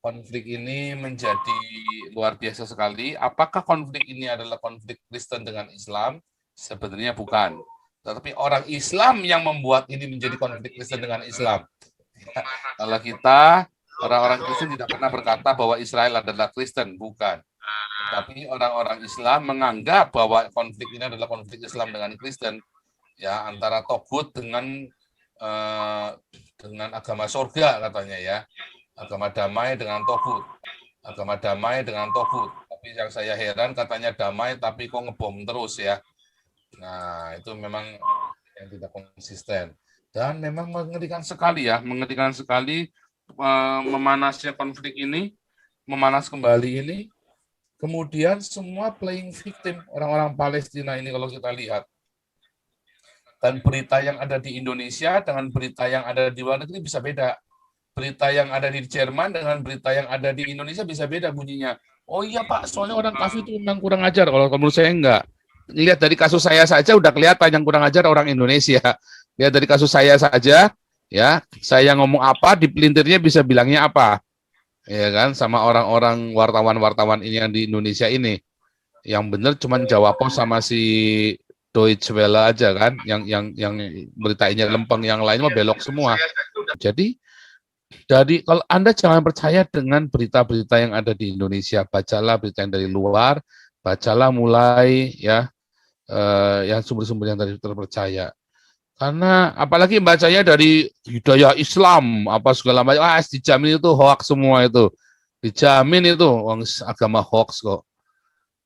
konflik ini menjadi luar biasa sekali. Apakah konflik ini adalah konflik Kristen dengan Islam? Sebenarnya bukan. Tetapi orang Islam yang membuat ini menjadi konflik Kristen dengan Islam. Ya, kalau kita, orang-orang Kristen tidak pernah berkata bahwa Israel adalah Kristen, bukan. Tetapi orang-orang Islam menganggap bahwa konflik ini adalah konflik Islam dengan Kristen, ya, antara Togut dengan agama surga katanya ya, agama damai dengan Togut, agama damai dengan Togut. Tapi yang saya heran katanya damai tapi kok ngebom terus ya. Nah itu memang yang tidak konsisten dan memang mengerikan sekali ya, mengerikan sekali memanasnya konflik ini, memanas kembali ini. Kemudian semua playing victim orang-orang Palestina ini kalau kita lihat. Dan berita yang ada di Indonesia dengan berita yang ada di luar negeri bisa beda. Berita yang ada di Jerman dengan berita yang ada di Indonesia bisa beda bunyinya. Oh iya Pak, soalnya orang kafir itu memang kurang ajar. Kalau menurut saya enggak. Lihat dari kasus saya saja udah kelihatan yang kurang ajar orang Indonesia. Lihat dari kasus saya saja, ya, saya ngomong apa, di pelintirnya bisa bilangnya apa. Ya kan, sama orang-orang wartawan-wartawan ini yang di Indonesia ini. Yang benar cuma jawab sama si Deutsche Welle aja kan, yang beritanya lempeng, yang lainnya belok semua. Jadi kalau Anda jangan percaya dengan berita-berita yang ada di Indonesia, bacalah berita yang dari luar, bacalah mulai ya yang sumber-sumber yang dari terpercaya. Karena apalagi bacanya dari Hidayah Islam apa segala macam, dijamin itu hoax semua itu. Dijamin itu agama hoax kok.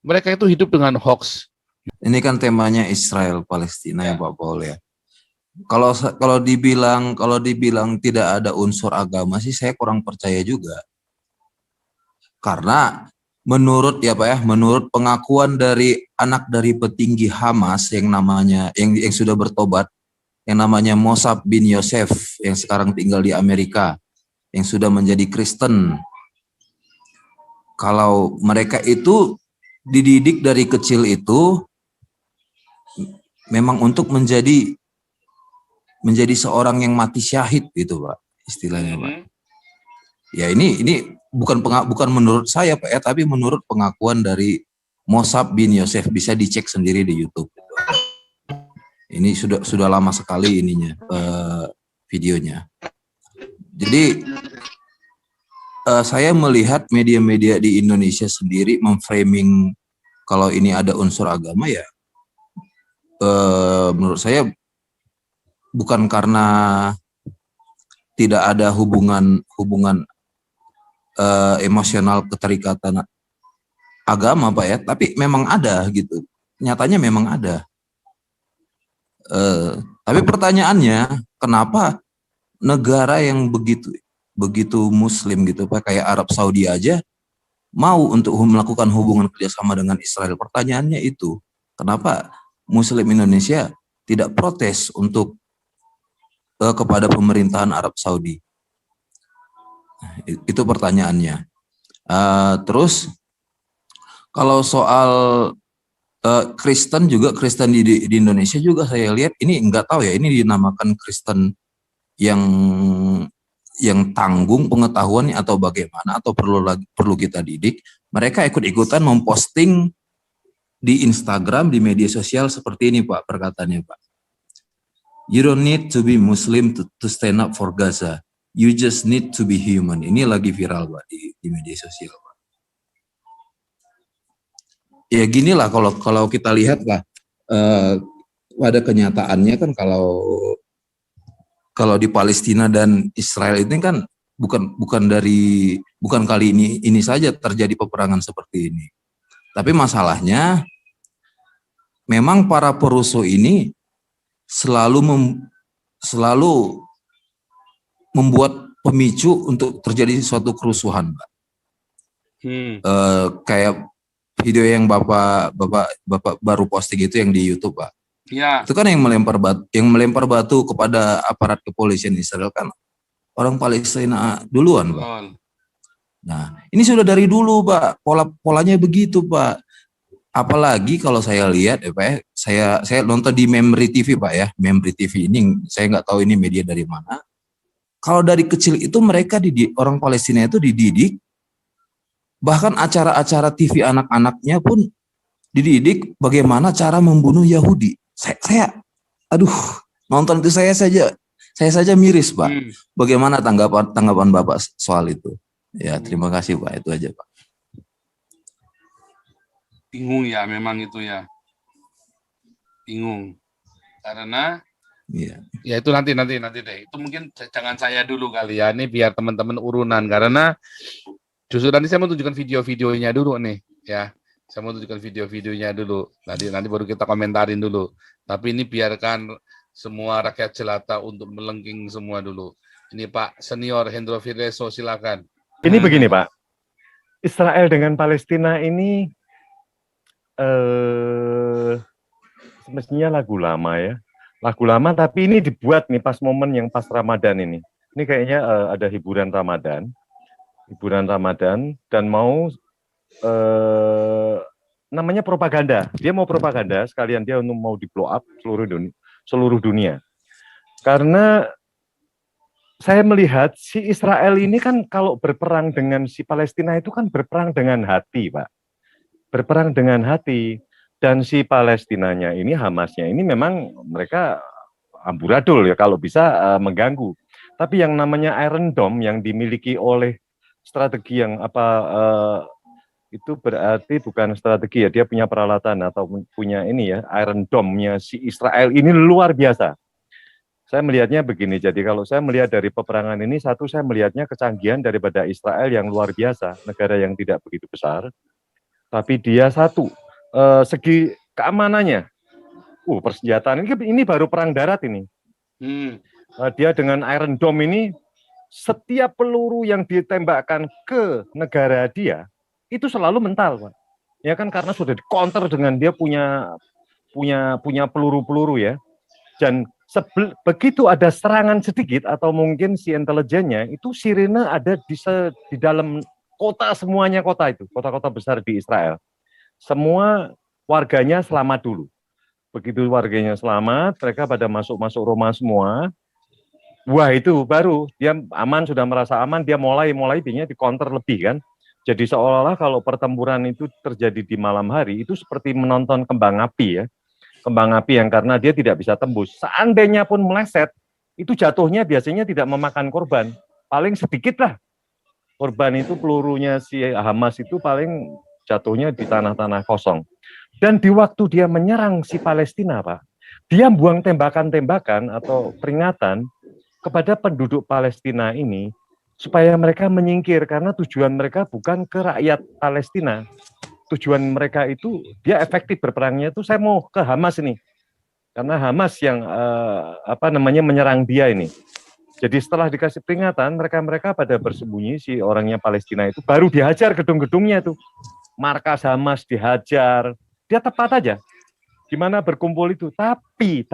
Mereka itu hidup dengan hoax. Ini kan temanya Israel Palestina ya Pak Paul ya. Kalau dibilang tidak ada unsur agama sih saya kurang percaya juga. Karena menurut pengakuan dari anak dari petinggi Hamas yang sudah bertobat, yang namanya Mossab bin Yosef yang sekarang tinggal di Amerika, yang sudah menjadi Kristen. Kalau mereka itu dididik dari kecil itu memang untuk menjadi seorang yang mati syahid gitu Pak, istilahnya Pak. Ya ini bukan menurut saya Pak ya, tapi menurut pengakuan dari Mossab bin Yosef, bisa dicek sendiri di YouTube. Ini sudah lama sekali ininya videonya. Jadi saya melihat media-media di Indonesia sendiri memframing kalau ini ada unsur agama ya, menurut saya bukan karena tidak ada hubungan emosional keterikatan agama Pak ya, tapi memang ada gitu, nyatanya memang ada. Tapi pertanyaannya, kenapa negara yang begitu Muslim gitu Pak, kayak Arab Saudi aja mau untuk melakukan hubungan kerjasama dengan Israel? Pertanyaannya itu, kenapa Muslim Indonesia tidak protes untuk kepada pemerintahan Arab Saudi? Itu pertanyaannya. Terus kalau soal Kristen di Indonesia juga saya lihat ini nggak tahu ya, ini dinamakan Kristen yang tanggung pengetahuannya atau bagaimana, atau perlu kita didik. Mereka ikut-ikutan memposting di Instagram, di media sosial seperti ini Pak, perkataannya Pak. You don't need to be Muslim to stand up for Gaza. You just need to be human. Ini lagi viral Pak di media sosial Pak. Ya ginilah kalau kita lihat Pak, pada kenyataannya kan kalau di Palestina dan Israel ini kan bukan kali ini saja terjadi peperangan seperti ini. Tapi masalahnya memang para perusuh ini selalu membuat pemicu untuk terjadi suatu kerusuhan, Pak. Kayak video yang Bapak baru posting itu yang di YouTube, Pak. Ya. Itu kan yang melempar batu kepada aparat kepolisian Israel kan orang Palestina duluan, Pak. Nah, ini sudah dari dulu, Pak. Polanya begitu, Pak. Apalagi kalau saya lihat ya, Pak, saya nonton di Memri TV, Pak ya. Memri TV ini saya nggak tahu ini media dari mana. Kalau dari kecil itu mereka orang Palestina itu dididik Bahkan acara-acara TV anak-anaknya pun dididik bagaimana cara membunuh Yahudi. Aduh, nonton itu saya saja miris, Pak. Bagaimana tanggapan Bapak soal itu? Ya, terima kasih, Pak. Itu aja, Pak. Bingung ya, memang itu ya. Bingung. Karena ya itu nanti deh. Itu mungkin jangan saya dulu kali ya. Ini biar teman-teman urunan, karena justru nanti saya mau tunjukkan video-videonya dulu nih, ya. Saya mau tunjukkan video-videonya dulu. Nanti baru kita komentarin dulu. Tapi ini biarkan semua rakyat jelata untuk melengking semua dulu. Ini Pak Senior Hendro Fireso, silakan. Ini begini, Pak. Israel dengan Palestina ini semestinya lagu lama ya. Lagu lama, tapi ini dibuat nih pas momen yang pas Ramadan ini. Ini kayaknya ada hiburan Ramadan dan mau namanya propaganda. Dia mau propaganda sekalian dia mau di blow up seluruh dunia. Karena saya melihat si Israel ini kan kalau berperang dengan si Palestina itu kan berperang dengan hati, Pak. Berperang dengan hati. Dan si Palestinanya ini, Hamasnya ini memang mereka amburadul ya kalau bisa mengganggu. Tapi yang namanya Iron Dome yang dimiliki oleh strategi yang itu berarti bukan strategi ya, dia punya peralatan atau punya ini ya, Iron Dome-nya si Israel ini luar biasa. Saya melihatnya begini, jadi kalau saya melihat dari peperangan ini, satu saya melihatnya kecanggihan daripada Israel yang luar biasa, negara yang tidak begitu besar, tapi dia satu, segi keamanannya, persenjataan ini baru perang darat ini. Dia dengan Iron Dome ini, setiap peluru yang ditembakkan ke negara dia itu selalu mental, Pak. Ya kan karena sudah di-counter dengan dia punya peluru-peluru ya. Dan begitu ada serangan sedikit atau mungkin si intelijennya itu sirene ada di dalam kota, semuanya kota itu, kota-kota besar di Israel. Semua warganya selamat dulu. Begitu warganya selamat, mereka pada masuk rumah semua. Wah, itu baru dia aman, sudah merasa aman, dia mulai biasanya di counter lebih kan. Jadi seolah-olah kalau pertempuran itu terjadi di malam hari itu seperti menonton kembang api ya. Kembang api yang karena dia tidak bisa tembus. Seandainya pun meleset, itu jatuhnya biasanya tidak memakan korban. Paling sedikit lah. Korban itu pelurunya si Hamas itu paling jatuhnya di tanah-tanah kosong. Dan di waktu dia menyerang si Palestina, Pak, dia buang tembakan-tembakan atau peringatan kepada penduduk Palestina ini supaya mereka menyingkir, karena tujuan mereka bukan ke rakyat Palestina. Tujuan mereka itu dia efektif berperangnya itu saya mau ke Hamas ini. Karena Hamas yang menyerang dia ini. Jadi setelah dikasih peringatan, mereka pada bersembunyi, si orangnya Palestina itu baru dihajar gedung-gedungnya itu. Markas Hamas dihajar. Dia tepat aja. Gimana berkumpul itu. Tapi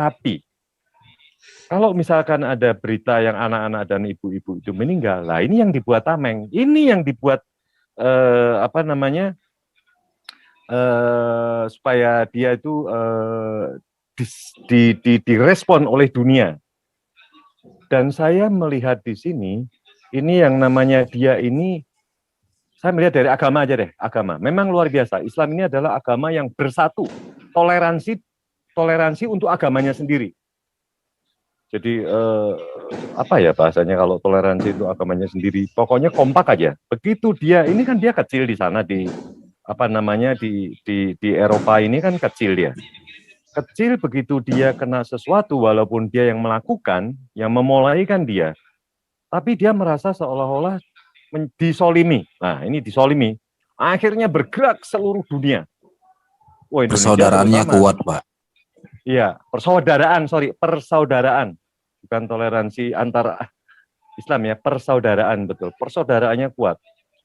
kalau misalkan ada berita yang anak-anak dan ibu-ibu itu meninggal, lah ini yang dibuat tameng. Ini yang dibuat supaya dia itu direspon oleh dunia. Dan saya melihat di sini, ini yang namanya dia ini, saya melihat dari agama aja deh, agama. Memang luar biasa, Islam ini adalah agama yang bersatu, toleransi untuk agamanya sendiri. Jadi apa ya bahasanya kalau toleransi itu agamanya sendiri, pokoknya kompak aja. Begitu dia, ini kan dia kecil di sana di Eropa ini kan kecil dia. Kecil begitu dia kena sesuatu, walaupun dia yang melakukan, yang memulai kan dia. Tapi dia merasa seolah-olah disolimi. Nah, ini disolimi. Akhirnya bergerak seluruh dunia. Wah, persaudaraannya kuat, Pak. Iya, persaudaraan. Bukan toleransi antara Islam ya, persaudaraan, betul. Persaudaraannya kuat.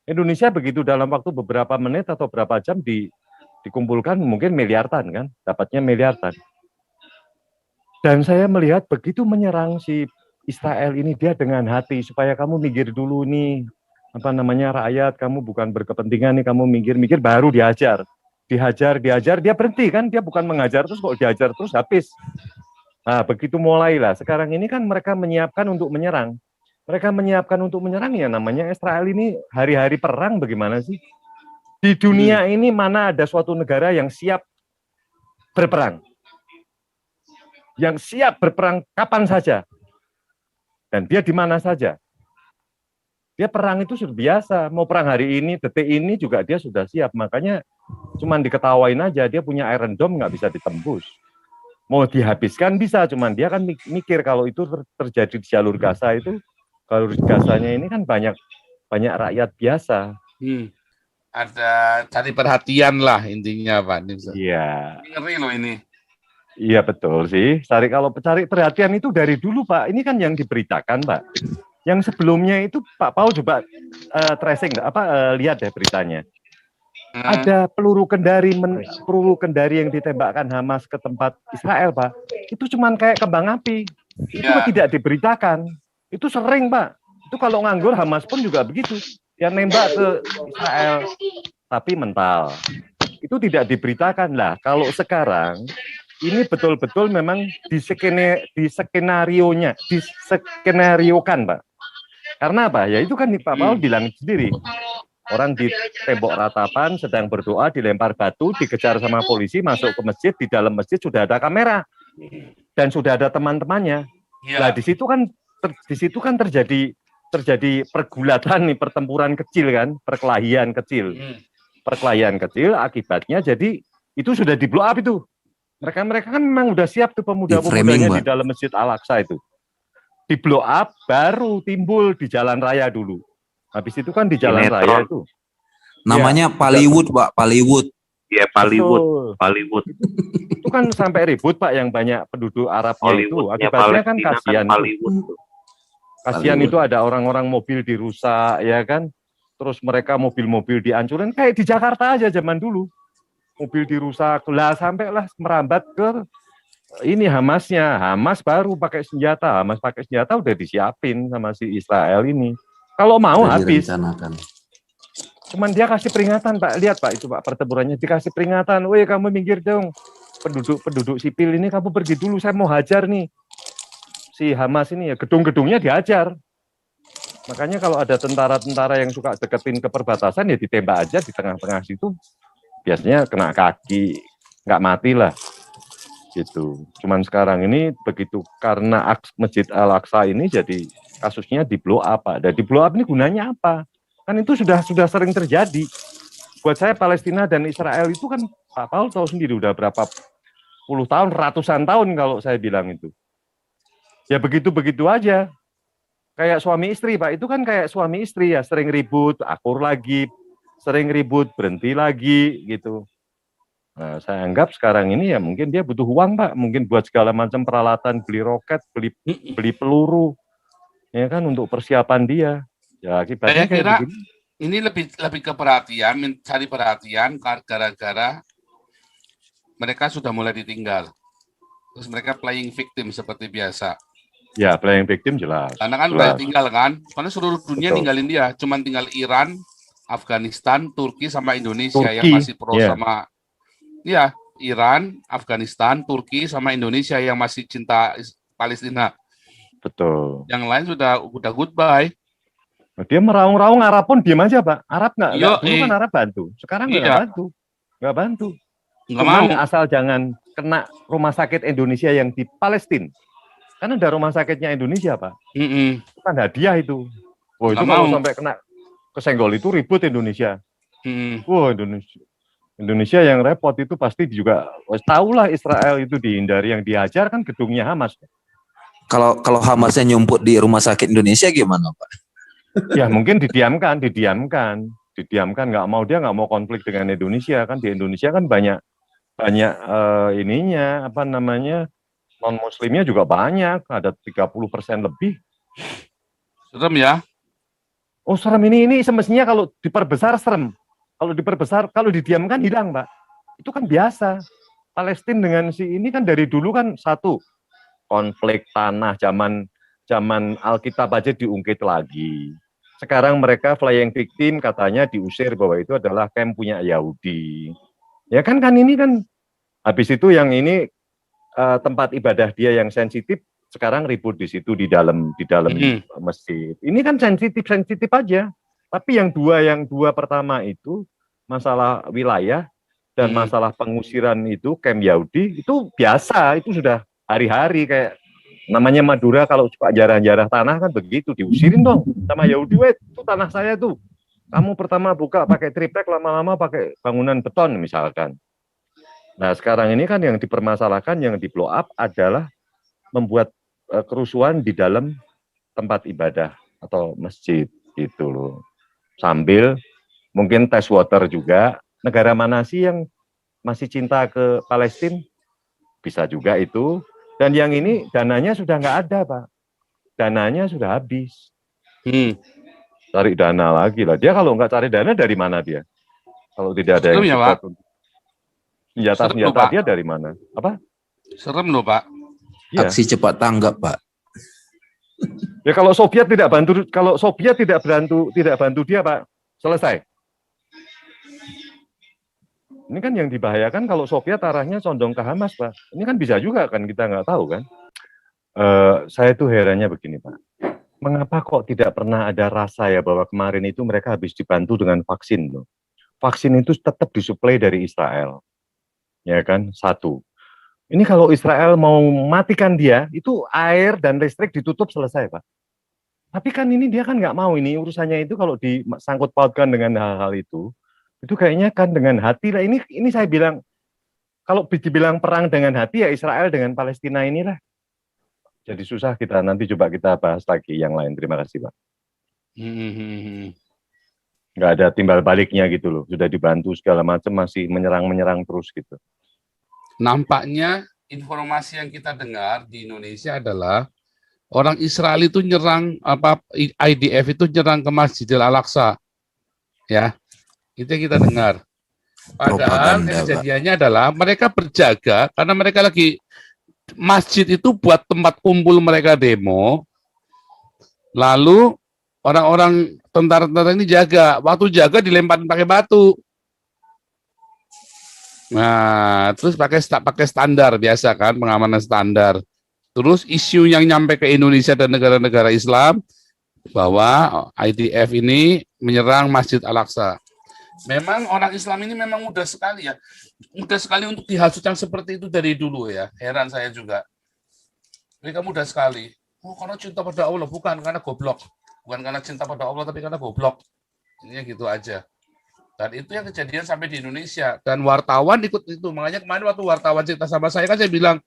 Indonesia begitu dalam waktu beberapa menit atau berapa jam dikumpulkan mungkin miliaran kan, dapatnya miliaran. Dan saya melihat begitu menyerang si Israel ini, dia dengan hati supaya kamu minggir dulu nih, rakyat, kamu bukan berkepentingan nih, kamu minggir baru dihajar, dia berhenti kan, dia bukan mengajar terus kok dihajar terus habis. Nah, begitu mulailah. Sekarang ini kan mereka menyiapkan untuk menyerang. Mereka menyiapkan untuk menyerang ya, namanya Israel ini hari-hari perang bagaimana sih? Di dunia ini mana ada suatu negara yang siap berperang? Yang siap berperang kapan saja. Dan dia di mana saja. Dia perang itu sudah biasa. Mau perang hari ini, detik ini juga dia sudah siap. Makanya cuman diketawain aja. Dia punya Iron Dome nggak bisa ditembus. Mau dihabiskan bisa, cuman dia kan mikir kalau itu terjadi di jalur Gaza itu, jalur Gazanya ini kan banyak rakyat biasa. Ada cari perhatian lah intinya Pak. Iya. Ngeri loh ini. Iya betul sih. Kalau cari perhatian itu dari dulu Pak. Ini kan yang diberitakan Pak. Yang sebelumnya itu Pak Paul coba tracing lihat deh beritanya. Ada peluru kendari yang ditembakkan Hamas ke tempat Israel Pak. Itu cuman kayak kembang api. Itu tidak diberitakan. Itu sering Pak. Itu kalau nganggur Hamas pun juga begitu. Dia nembak ke Israel tapi mental. Itu tidak diberitakan lah. Kalau sekarang ini betul-betul memang diskenariokan, Pak. Karena apa? Ya itu kan Pak Paul bilang sendiri. Orang di tembok ratapan sedang berdoa, dilempar batu, dikejar sama polisi, masuk ke masjid, di dalam masjid sudah ada kamera. Dan sudah ada teman-temannya. Nah, di situ kan terjadi pergulatan nih, pertempuran kecil kan, perkelahian kecil. Perkelahian kecil akibatnya jadi itu sudah di blow up itu. Mereka kan memang udah siap tuh pemuda-pemudanya di dalam Masjid Al-Aqsa itu. Di blow up baru timbul di jalan raya dulu. Habis itu kan di jalan raya itu. Namanya Pallywood, Pak, Pallywood. Iya, Pallywood. Itu kan sampai ribut Pak yang banyak penduduk Arabnya itu. Akibatnya kan kasihan. Kasihan itu ada orang-orang mobil dirusak ya kan. Terus mereka mobil-mobil dihancurin kayak di Jakarta aja zaman dulu. Mobil dirusak lah sampailah merambat ke ini Hamasnya. Hamas baru pakai senjata. Hamas pakai senjata udah disiapin sama si Israel ini. Kalau mau habis. Cuman dia kasih peringatan Pak. Lihat Pak itu Pak pertempurannya dikasih peringatan. Woi kamu minggir dong. Penduduk sipil ini kamu pergi dulu. Saya mau hajar nih. Si Hamas ini ya gedung-gedungnya dihajar. Makanya kalau ada tentara-tentara yang suka deketin ke perbatasan ya ditembak aja di tengah-tengah situ. Biasanya kena kaki, nggak mati lah. Gitu. Cuman sekarang ini begitu karena Masjid Al-Aqsa ini jadi kasusnya di blow up Pak. Dan di blow up ini gunanya apa? Kan itu sudah sering terjadi. Buat saya Palestina dan Israel itu kan Pak Paul tahu sendiri udah berapa puluh tahun, ratusan tahun kalau saya bilang itu. Ya begitu-begitu aja. Kayak suami istri Pak, itu kan kayak suami istri ya, sering ribut, akur lagi, sering ribut, berhenti lagi gitu. Nah, saya anggap sekarang ini ya mungkin dia butuh uang Pak, mungkin buat segala macam peralatan, beli roket, beli peluru, ya kan untuk persiapan dia. Ya akibatnya kayak begini. Ini lebih ke perhatian, mencari perhatian gara-gara mereka sudah mulai ditinggal. Terus mereka playing victim seperti biasa. Ya, playing victim jelas. Karena kan banyak tinggal kan, karena seluruh dunia ninggalin dia, cuman tinggal Iran, Afghanistan, Turki sama Indonesia yang masih pro sama, ya Iran, Afghanistan, Turki sama Indonesia yang masih cinta Palestina. Betul. Yang lain udah goodbye. Dia meraung-raung Arab pun diam aja Pak. Arab nggak dulu kan Arab bantu, sekarang nggak bantu. Nggak mau. Asal jangan kena rumah sakit Indonesia yang di Palestina. Kan ada rumah sakitnya Indonesia, Pak. Itu kan hadiah itu. Oh, itu kalau sampai kena kesenggol itu ribut Indonesia. Wah, Indonesia yang repot itu pasti juga tahulah Israel itu dihindari, yang dihajar kan gedungnya Hamas. Kalau Hamasnya nyumput di rumah sakit Indonesia gimana, Pak? Ya mungkin didiamkan, nggak mau konflik dengan Indonesia kan. Di Indonesia kan banyak ininya apa namanya, non-muslimnya juga banyak, ada 30% lebih. Serem ya? Oh serem, ini semestinya kalau diperbesar serem. Kalau didiamkan hilang Pak. Itu kan biasa. Palestina dengan si ini kan dari dulu kan satu, konflik tanah zaman Alkitab aja diungkit lagi. Sekarang mereka flying victim katanya diusir bahwa itu adalah camp punya Yahudi. Ya kan ini kan habis itu yang ini tempat ibadah dia yang sensitif sekarang ribut di situ di dalam masjid. Ini kan sensitif aja. Tapi yang dua pertama itu masalah wilayah dan masalah pengusiran itu camp Yahudi itu biasa, itu sudah hari-hari. Kayak namanya Madura, kalau suka jarah-jarah tanah kan begitu, diusirin dong sama Yahudi, weh itu tanah saya tuh, kamu pertama buka pakai triplek, lama-lama pakai bangunan beton misalkan. Nah sekarang ini kan yang dipermasalahkan, yang di blow up adalah membuat kerusuhan di dalam tempat ibadah atau masjid gitu loh. Sambil mungkin tes water juga, negara mana sih yang masih cinta ke Palestina? Bisa juga itu. Dan yang ini dananya sudah nggak ada, Pak. Dananya sudah habis. Cari dana lagi lah. Dia kalau nggak cari dana dari mana dia? Kalau tidak ada yang support. Senjata-senjata dia dari mana? Apa? Serem loh, Pak. Ya. Aksi cepat tanggap, Pak. Ya kalau Soviet tidak bantu dia, Pak, selesai. Ini kan yang dibahayakan kalau Soviet arahnya condong ke Hamas, Pak. Ini kan bisa juga kan, kita nggak tahu kan. Saya tuh herannya begini, Pak. Mengapa kok tidak pernah ada rasa ya bahwa kemarin itu mereka habis dibantu dengan vaksin loh. Vaksin itu tetap disuplai dari Israel. Ya kan, satu. Ini kalau Israel mau matikan dia, itu air dan listrik ditutup, selesai, Pak. Tapi kan ini dia kan nggak mau, ini urusannya itu kalau disangkut pautkan dengan hal-hal itu kayaknya kan dengan hati lah. Ini saya bilang, kalau dibilang perang dengan hati ya Israel dengan Palestina inilah. Jadi susah kita, nanti coba kita bahas lagi yang lain. Terima kasih, Pak. Nggak ada timbal baliknya gitu loh. Sudah dibantu segala macam, masih menyerang terus gitu. Nampaknya informasi yang kita dengar di Indonesia adalah orang Israel itu nyerang IDF itu nyerang ke Masjidil Al-Aqsa. Ya. Itu yang kita dengar. Padahal kejadiannya adalah mereka berjaga karena mereka lagi, masjid itu buat tempat kumpul mereka demo. Lalu orang-orang tentara-tentara ini jaga. Waktu jaga dilemparin pakai batu. Nah, terus pakai standar biasa kan, pengamanan standar. Terus isu yang nyampe ke Indonesia dan negara-negara Islam bahwa IDF ini menyerang Masjid Al-Aqsa. Memang orang Islam ini memang mudah sekali ya. Mudah sekali untuk dihasut yang seperti itu dari dulu ya. Heran saya juga. Mereka mudah sekali. Oh, karena cinta pada Allah, bukan karena goblok. Bukan karena cinta pada Allah, tapi karena goblok. Ini gitu aja. Dan itu yang kejadian sampai di Indonesia. Dan wartawan ikut itu. Makanya kemarin waktu wartawan cerita sama saya, kan saya bilang,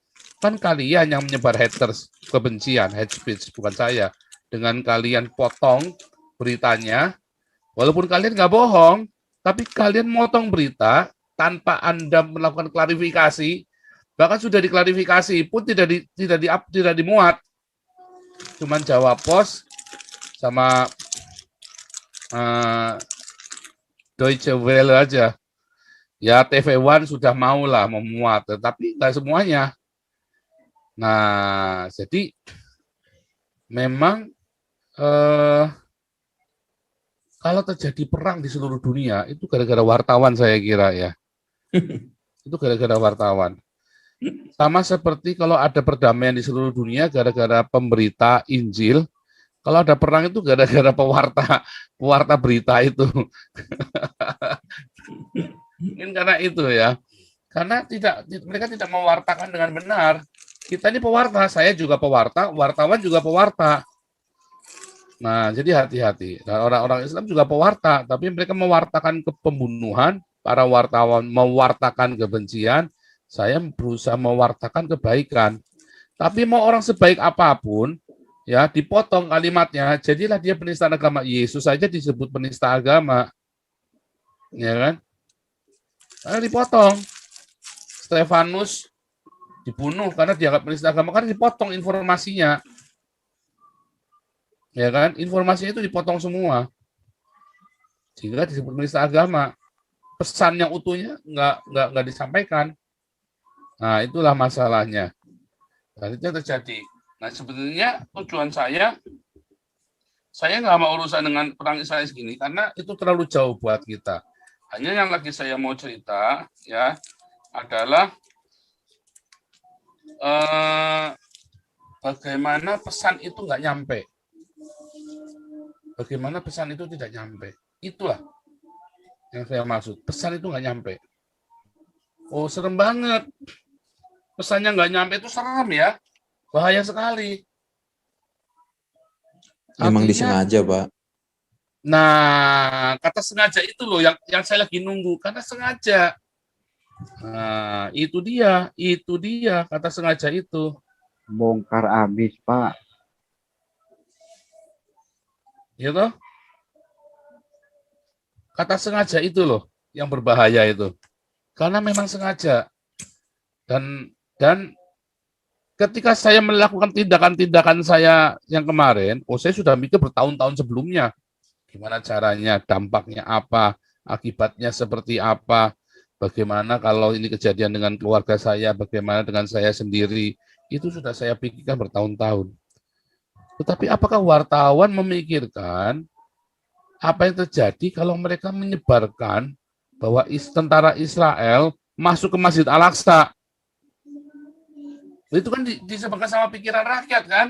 kan kalian yang menyebar haters, kebencian, hate speech, bukan saya. Dengan kalian potong beritanya, walaupun kalian nggak bohong, tapi kalian motong berita tanpa Anda melakukan klarifikasi, bahkan sudah diklarifikasi pun tidak dimuat. Cuman jawab pos sama Deutsche Welle aja. Ya TV One sudah mau lah memuat, tetapi nggak semuanya. Nah, jadi memang kalau terjadi perang di seluruh dunia itu gara-gara wartawan, saya kira ya. Itu gara-gara wartawan. Sama seperti kalau ada perdamaian di seluruh dunia gara-gara pemberita Injil. Kalau ada perang itu gara-gara pewarta berita itu. Mungkin karena itu ya. Karena mereka tidak mewartakan dengan benar. Kita ini pewarta, saya juga pewarta, wartawan juga pewarta. Nah, jadi hati-hati. Dan orang-orang Islam juga pewarta, tapi mereka mewartakan pembunuhan, para wartawan mewartakan kebencian, saya berusaha mewartakan kebaikan. Tapi mau orang sebaik apapun, ya dipotong kalimatnya, jadilah dia penista agama. Yesus saja disebut penista agama, ya kan? Karena dipotong. Stefanus dibunuh karena dianggap penista agama, karena dipotong informasinya, ya kan? Informasinya itu dipotong semua, sehingga disebut penista agama. Pesan yang utuhnya nggak disampaikan. Nah, itulah masalahnya. Dan itu yang terjadi. Nah, sebenarnya tujuan saya nggak mau urusan dengan perang Israel segini karena itu terlalu jauh buat kita. Hanya yang lagi saya mau cerita ya adalah bagaimana pesan itu nggak nyampe. Bagaimana pesan itu tidak nyampe. Itulah Yang saya maksud, pesan itu nggak nyampe. Oh, serem banget. Pesannya nggak nyampe itu serem ya. Bahaya sekali. Memang Artinya, disengaja, Pak. nah, kata sengaja itu loh yang saya lagi nunggu. Karena sengaja. Nah, itu dia kata sengaja itu. Bongkar abis, Pak. Gitu? Kata sengaja itu loh yang berbahaya itu. Karena memang sengaja. Dan ketika saya melakukan tindakan-tindakan saya yang kemarin, saya sudah mikir bertahun-tahun sebelumnya. Gimana caranya, dampaknya apa, akibatnya seperti apa, bagaimana kalau ini kejadian dengan keluarga saya, bagaimana dengan saya sendiri, itu sudah saya pikirkan bertahun-tahun. Tetapi apakah wartawan memikirkan apa yang terjadi kalau mereka menyebarkan bahwa tentara Israel masuk ke Masjid Al-Aqsa? Itu kan disebabkan sama pikiran rakyat kan?